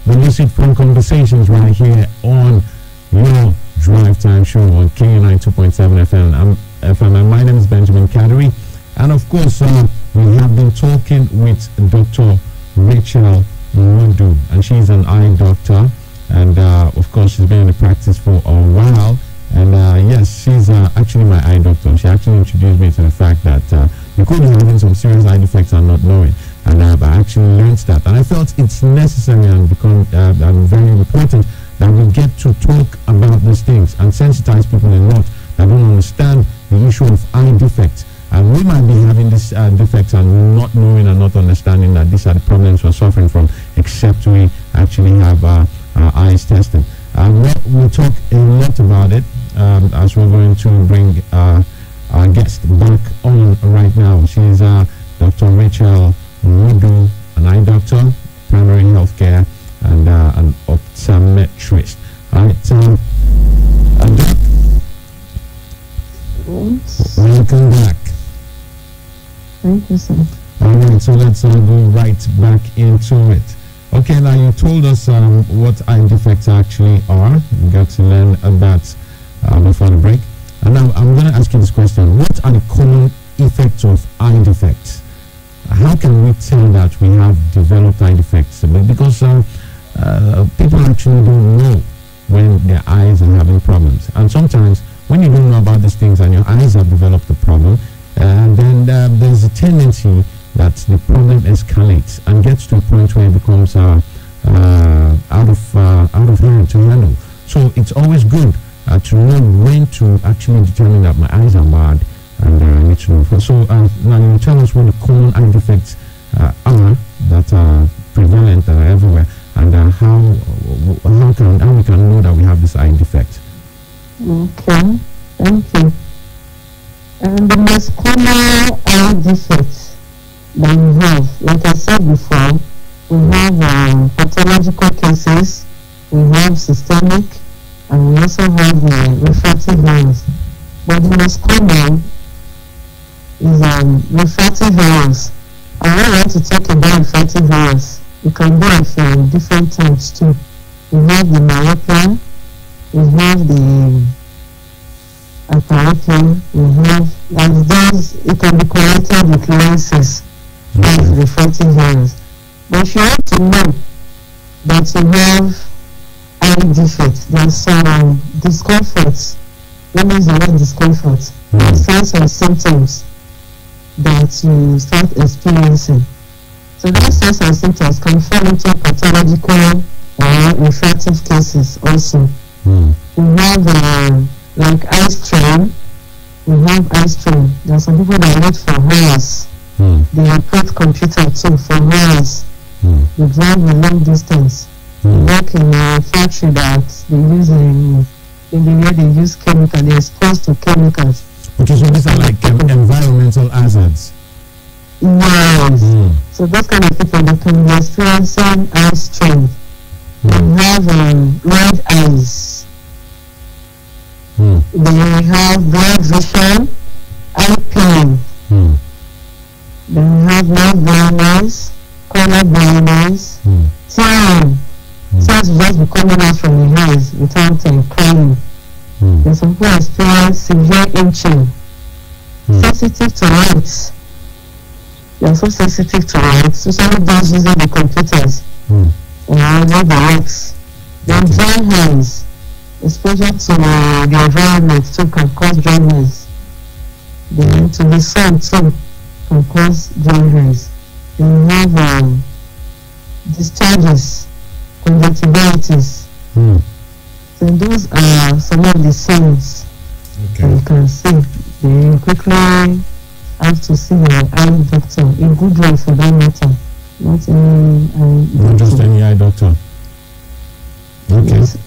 the Lucid Phone Conversations right here on your Drive Time Show on K92.7 FM. And my name is Benjamin Kadri. And of course, we have been talking with Dr. Rachel Nwodu, and she's an eye doctor. And of course, she's been in the practice for a while. And yes, she's actually my eye doctor. She actually introduced me to the fact that you could be having some serious eye defects and not knowing. And I actually learned that. And I felt it's necessary and very important that we get to talk about these things and sensitize people a lot that don't understand the issue of eye defects. And we might be having these defects and not knowing and not understanding that these are the problems we're suffering from, except we actually have our eyes tested. We'll talk a lot about it as we're going to bring our guest back on right now. She's Dr. Rachel Nwodu, an eye doctor, primary healthcare, and an optometrist. All right, Doc, welcome back. Thank you, sir. All right, so let's go right back into it. Okay, now you told us what eye defects actually are. We got to learn that before the break. And now I'm going to ask you this question. What are the common effects of eye defects? How can we tell that we have developed eye defects? Because people actually don't know when their eyes are having problems. And sometimes when you don't know about these things and your eyes have developed a problem, then there's a tendency that the problem escalates and gets to a point where it becomes out of hand to handle. So it's always good to know when to actually determine that my eyes are bad, and I need to know. So now you tell us what the common eye defects are that are prevalent, that are everywhere, and how we can know that we have this eye defect. Okay, thank you. And the most common eye defects that we have, like I said before, we have pathological cases, we have systemic, and we also have refractive errors. But the most common is refractive errors. And I want to talk about refractive errors. We can go of different types too. We have the myopia, we have the apharopia, we have, and those, it can be corrected with lenses. Of refractive errors. But you have to know that you have eye defect. There's some discomforts. What is the word discomfort? Signs and symptoms that you start experiencing. So those signs and symptoms can fall into pathological or refractive cases also. We have like eye strain. We have eye strain. There are some people that wait for hours. They operate computer too for hours. They drive a long distance. They work in a factory that they use in the way they use chemicals. They're exposed to chemicals. Okay, so these are like environmental hazards. Yes. So those kind of people, they can be experiencing eye strain. They have red eyes. They have blurred vision, eye pain. Then we have light blindness, color blindness, tearing. Tears will just be coming out from the eyes without crying. Then some people experience severe itching. Sensitive to light. They are so sensitive to light, especially those using the computers or the lights. Then dry eyes, exposure to the environment too can cause dryness. Then to the sun too can cause dry eyes. Then we have discharges, conjunctivitis. So those are some of the signs that you can see. Then you quickly have to see your eye doctor, a good one for that matter, not any eye doctor. Not just any eye doctor. Okay. Yes.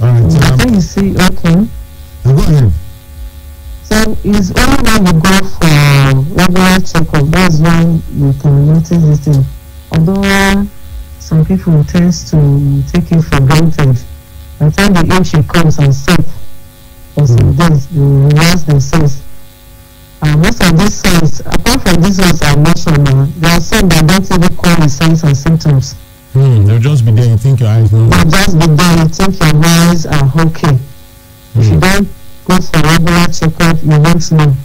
All right. So you see, okay. Go ahead. So it's only when you go for regular checkup, that's when you can notice this thing. Although some people tend to take it for granted. By the time the itch comes and stop for some days, they relax themselves. Most of these signs, apart from these ones I mentioned, there are some that don't even call the signs and symptoms. They'll just be there. You think your eyes know. They'll just be there. You think your eyes are okay. If you don't go for regular checkup, you won't know.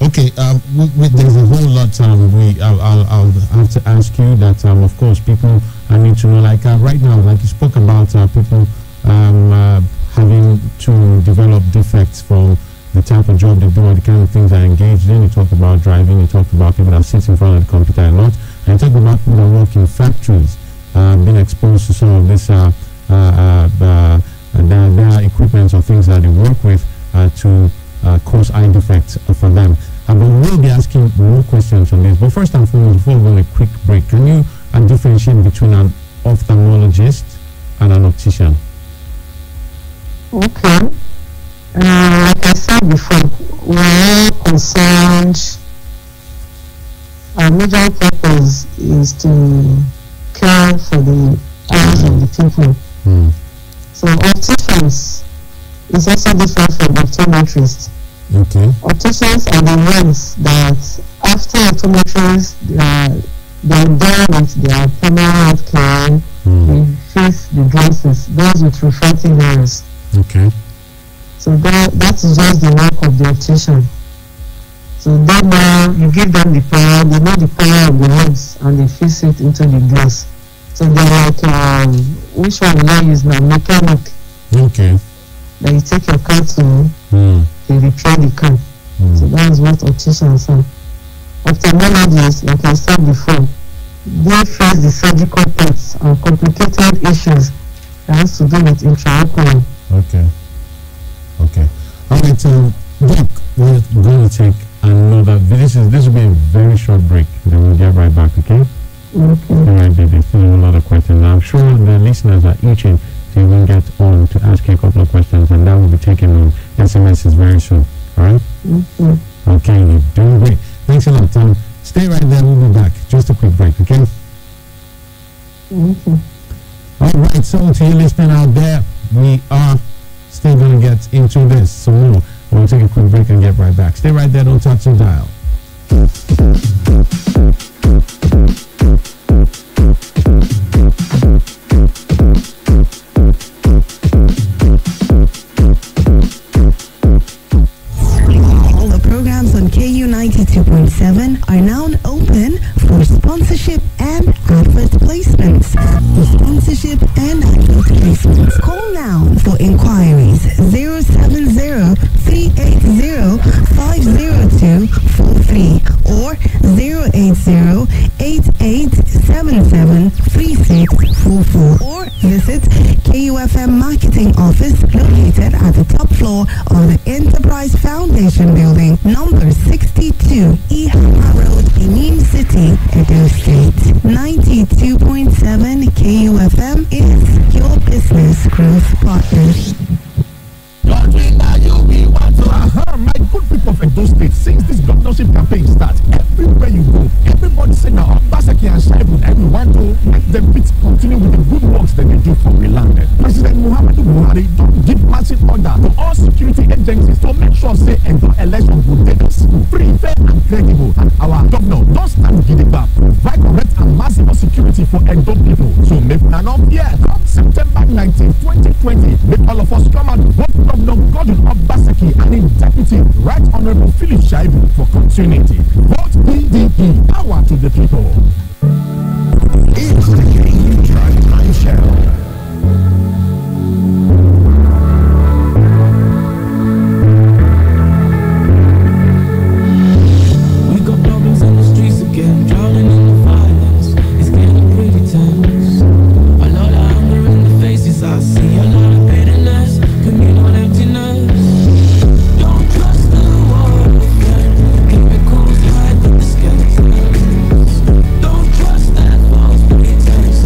Okay, there's a whole lot. I'll have to ask you that. Of course, people need to know. Like right now, like you spoke about people having to develop defects from the type of job they do or the kind of things they're engaged in. You talked about driving. You talked about people that sit in front of the computer a lot. And you talked about people that work in factories, being exposed to some of this their equipment or things that they work with to cause eye defects for them. But we'll be asking more questions on this. But first and foremost, before we go on a quick break, can you differentiate between an ophthalmologist and an optician? Okay. Like I said before, we're concerned. Our major purpose is to care for the eyes of the people. So opticians is also different from optometrists. Okay. Opticians are the ones that after optometrists they're done with their primary health care, they fix the glasses, those with refractive errors. Okay. So that is just the work of the optician. So then you give them the power, they know the power of the lens and they fix it into the glass. So they're like, which one will I use now? Mechanic. Okay. Then you take your car to they repair the car. So that is what opticians are. Ophthalmologists, like I said before, they face the surgical parts and complicated issues that has to do with intraocular. Okay. All right, Doc, we're going to take another. This will be a very short break. Then we'll get right back. Okay. Okay. All right, baby. Still a lot of questions. I'm sure the listeners are itching to even get on to ask you a couple of questions, and that will be taken on SMSs very soon. All right. Okay, you're doing great. Thanks a lot, Tom. Stay right there. We'll be back. Just a quick break. Okay. All right. So to you listening out there, we are still going to get into this some more. We'll take a quick break and get right back. Stay right there. Don't touch the dial. All the programs on KU 92.7 are now open for sponsorship and advert placements. For sponsorship and advert placements, call now for inquiries 070-380-50243 or 080-8877-3644 or visit KUFM Marketing Office located at the top floor of the Enterprise Foundation Building, number 62, Ihama Road, Benin City, Edo State. 92.7 KUFM is your business growth partner. My good people of Edo State, since this governorship campaign starts, everywhere you go, everybody say now, Obaseki and Shaibu, everyone to make them fit continue with the good works that they do for the land. President Muhammadu Buhari don't give massive order to all security agencies to make sure say Edo election will take us free, fair and credible. And our governor don't stand gidigba, provide correct and massive security for Edo people. So make none of here, come September 19, 2020, make all of us come and vote Governor Godwin Obaseki and his deputy, Right Honorable Philip Shaibu, for continuity. Vote PDP, power to the people. It's the KU Drive Time Show. Don't trust that false pretense.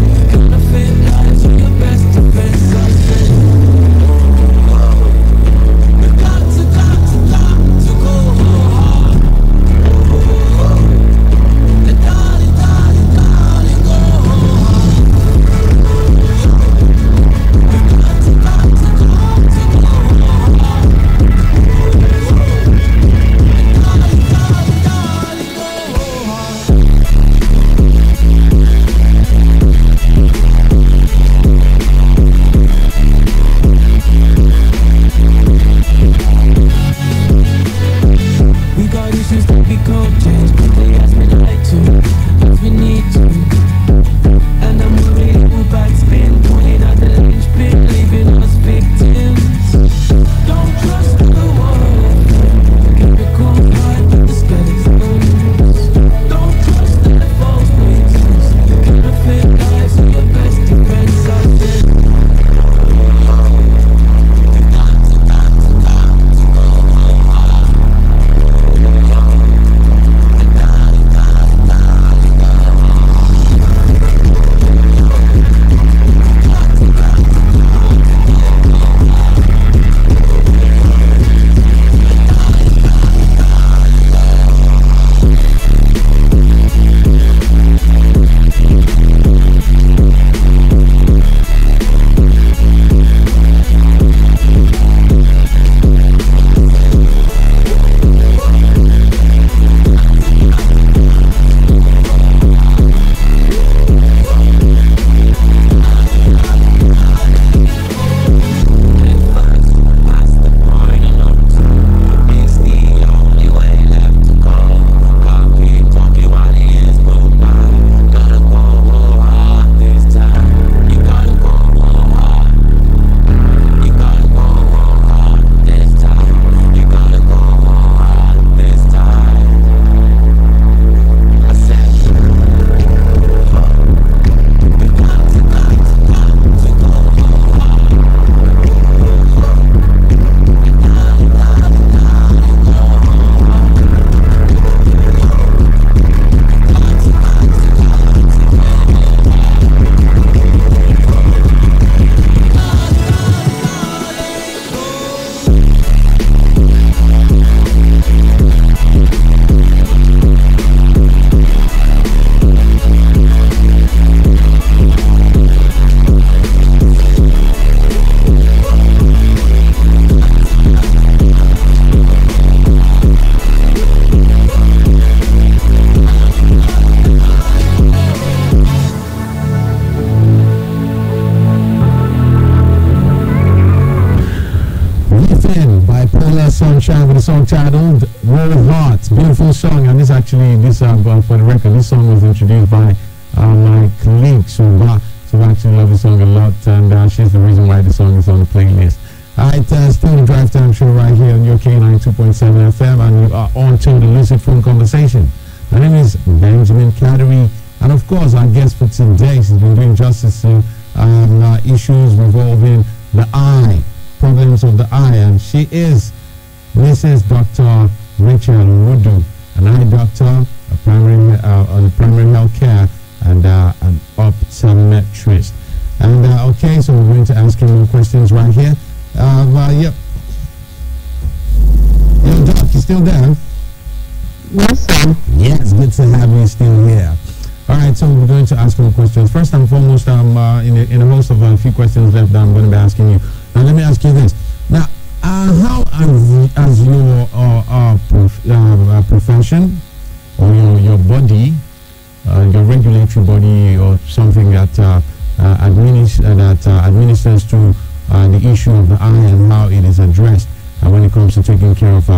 Sunshine with a song titled World Heart. Beautiful song, and this actually, for the record, this song was introduced by my colleague Suba. So I actually love the song a lot, and she's the reason why the song is on the playlist. Alright, still the Drive Time Show right here on your K92.7 FM, and you are on to the Lucid Phone Conversation. My name is Benjamin Clattery, and of course our guest for today, she's been doing justice to issues revolving the eye, problems of the eye, and she is Mrs. Dr. Rachel Wodu, an eye doctor, a primary health care, and an optometrist. And okay, so we're going to ask him more questions right here. Yep. Yo, Doc, you still there? Yes, sir. Yes, good to have you still here. All right, so we're going to ask more questions. First and foremost, in a host of a few questions left that I'm going to be asking you. Now, let me ask you this. Now, how has your profession or your body, your regulatory body, or something that administers to the issue of the eye and how it is addressed when it comes to taking care of